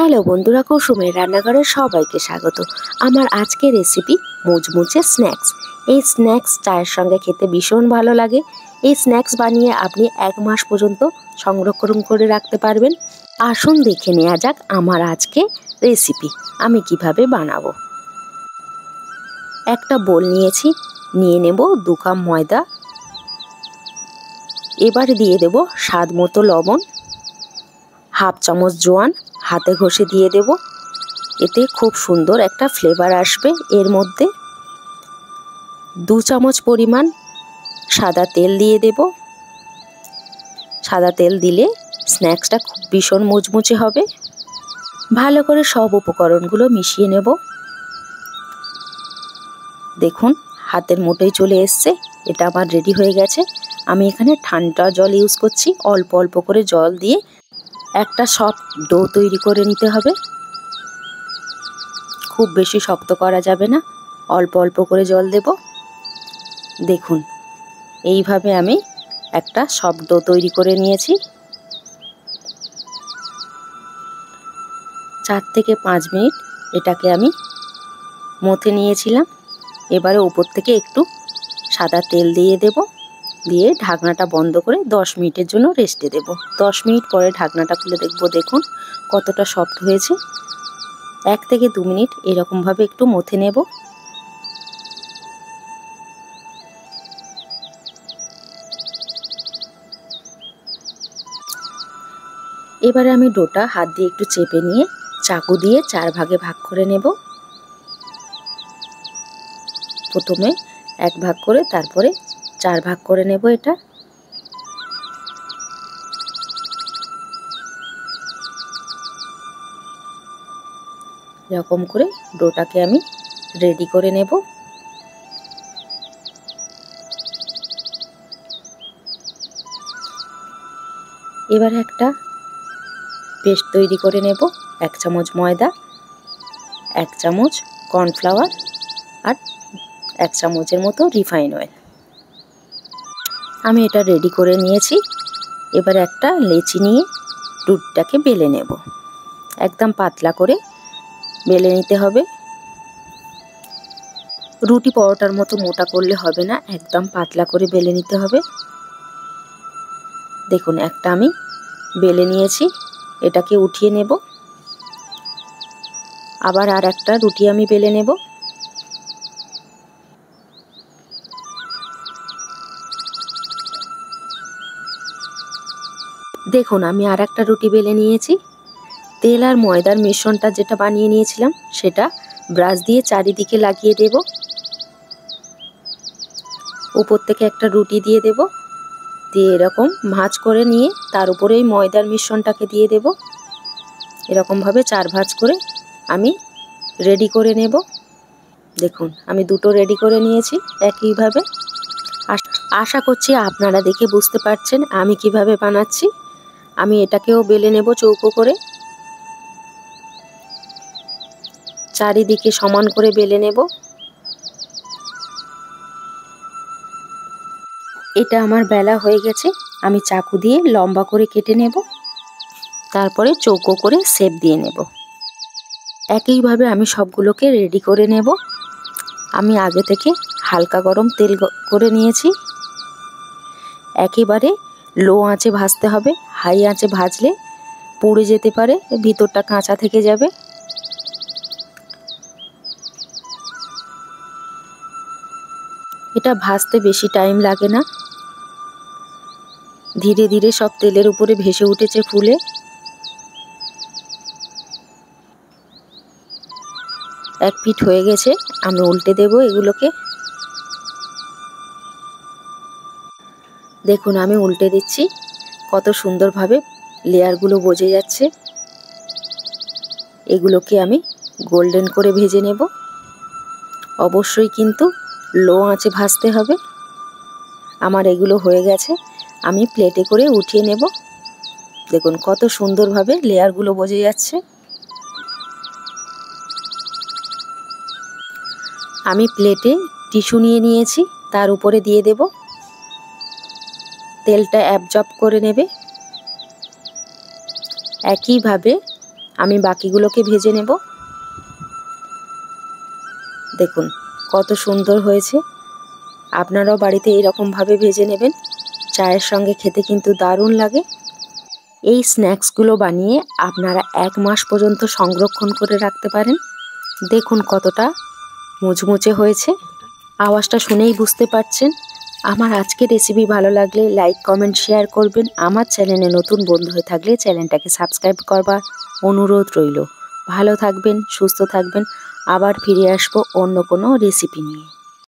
Hello বন্ধুরা, কুসুমের রান্নাঘরে সবাইকে স্বাগত। আমার আজকের রেসিপি মুচমুচে স্ন্যাক্স। এই স্ন্যাক্স চায়ের সঙ্গে খেতে ভীষণ ভালো লাগে। এই স্ন্যাক্স বানিয়ে আপনি 1 মাস পর্যন্ত সংরক্ষণ করে রাখতে পারবেন। আসুন দেখে নেওয়া যাক আমার আজকে রেসিপি আমি কিভাবে বানাবো। একটা বোল নিয়েছি, নিয়ে নেব 2 কাপ ময়দা। এবার দিয়ে দেব স্বাদ মতো লবণ, হাফ চামচ জোয়ান হাতে ঘষে দিয়ে দেব। এতে খুব সুন্দর একটা ফ্লেভার আসবে। এর মধ্যে 2 চামচ পরিমাণ সাদা তেল দিয়ে দেব। সাদা তেল দিলে স্ন্যাক্সটা খুব ভীষণ মুচমুচে হবে। ভালো করে সব উপকরণগুলো মিশিয়ে নেব। দেখুন হাতের মুঠোয় চলে এসছে। এটা আমার রেডি হয়ে গেছে। আমি এখানে ঠান্ডা জল ইউজ করছি। অল্প অল্প করে জল দিয়ে একটা সফট ডো তৈরি করে নিতে হবে। খুব বেশি শক্ত করা যাবে না, অল্প অল্প করে জল দেব। দেখুন এইভাবে আমি একটা সফট ডো তৈরি করে নিয়েছি। 4 থেকে 5 মিনিট এটাকে আমি মথে নিয়েছিলাম। এবারে উপর থেকে একটু সাদা তেল দিয়ে দেব, দিয়ে ঢাকনাটা বন্ধ করে 10 মিনিটের জন্য রেস্টে দেব। 10 মিনিট পরে ঢাকনাটা খুলে দেখব, দেখুন কতটা সফট হয়েছে। 1 থেকে 2 মিনিট এরকমভাবে একটু মথে নেব। এবারে আমি ডোটা হাত দিয়ে একটু চেপে নিয়ে চাকু দিয়ে 4 ভাগে ভাগ করে নেব। প্রথমে 1 ভাগ করে তারপরে 4 ভাগ করে নেব। এটা এরকম করে ডোটাকে আমি রেডি করে নেব। এবার একটা পেস্ট তৈরি করে নেব। 1 চামচ ময়দা, 1 চামচ কর্নফ্লাওয়ার আর 1 চামচের মতো রিফাইন অয়েল। আমি এটা রেডি করে নিয়েছি। এবার একটা লেচি নিয়ে রুটিটাকে বেলে নেব। একদম পাতলা করে বেলে নিতে হবে। রুটি পরোটার মতো মোটা করলে হবে না, একদম পাতলা করে বেলে নিতে হবে। দেখুন একটা আমি বেলে নিয়েছি, এটাকে উঠিয়ে নেব। আবার আর একটা রুটি আমি বেলে নেব। দেখুন আমি আর একটা রুটি বেলে নিয়েছি। তেল আর ময়দার মিশ্রণটা যেটা বানিয়ে নিয়েছিলাম সেটা ব্রাশ দিয়ে চারিদিকে লাগিয়ে দেব। উপর থেকে একটা রুটি দিয়ে দেব, দিয়ে এরকম ভাঁজ করে নিয়ে তার উপরে এই ময়দার মিশ্রণটাকে দিয়ে দেব। এরকমভাবে 4 ভাঁজ করে আমি রেডি করে নেব। দেখুন আমি দুটো রেডি করে নিয়েছি একইভাবে। আশা করছি আপনারা দেখে বুঝতে পারছেন আমি কিভাবে বানাচ্ছি। আমি এটাকেও বেলে নেব চৌকো করে, চারিদিকে সমান করে বেলে নেব। এটা আমার বেলা হয়ে গেছে। আমি চাকু দিয়ে লম্বা করে কেটে নেব, তারপরে চৌকো করে শেপ দিয়ে নেব। একইভাবে আমি সবগুলোকে রেডি করে নেব। আমি আগে থেকে হালকা গরম তেল করে নিয়েছি। একেবারে লো আঁচে ভাজতে হবে, হাই আঁচে ভাজলে পুড়ে যেতে পারে, ভিতরটা কাঁচা থেকে যাবে। এটা ভাজতে বেশি টাইম লাগে না, ধীরে ধীরে সব তেলের উপরে ভেসে উঠেছে ফুলে। এক পিঠ হয়ে গেছে, আমি উল্টে দেব এগুলোকে। দেখুন আমি উল্টে দিচ্ছি, কত সুন্দরভাবে লেয়ারগুলো বোঝা যাচ্ছে। এগুলোকে আমি গোল্ডেন করে ভেজে নেব। অবশ্যই কিন্তু লো আঁচে ভাজতে হবে। আমার এগুলো হয়ে গেছে, আমি প্লেটে করে উঠিয়ে নেব। দেখুন কত সুন্দরভাবে লেয়ারগুলো বোঝা যাচ্ছে। আমি প্লেটে টিস্যু নিয়ে নিয়েছি, তার উপরে দিয়ে দেব। তেলটা অ্যাবজর্ব করে নেবে। একইভাবে আমি বাকিগুলোকে ভেজে নেব। দেখুন কত সুন্দর হয়েছে। আপনারাও বাড়িতে এরকমভাবে ভেজে নেবেন। চায়ের সঙ্গে খেতে কিন্তু দারুণ লাগে। এই স্ন্যাক্সগুলো বানিয়ে আপনারা 1 মাস পর্যন্ত সংরক্ষণ করে রাখতে পারেন। দেখুন কতটা মুচমুচে হয়েছে। আওয়াজটা শুনেই বুঝতে পারছেন। আমার আজকের রেসিপি ভালো লাগলে লাইক, কমেন্ট, শেয়ার করবেন। আমার চ্যানেলে নতুন বন্ধু হয়ে থাকলে চ্যানেলটাকে সাবস্ক্রাইব করবার অনুরোধ রইল। ভালো থাকবেন, সুস্থ থাকবেন। আবার ফিরে আসবো অন্য কোনো রেসিপি নিয়ে।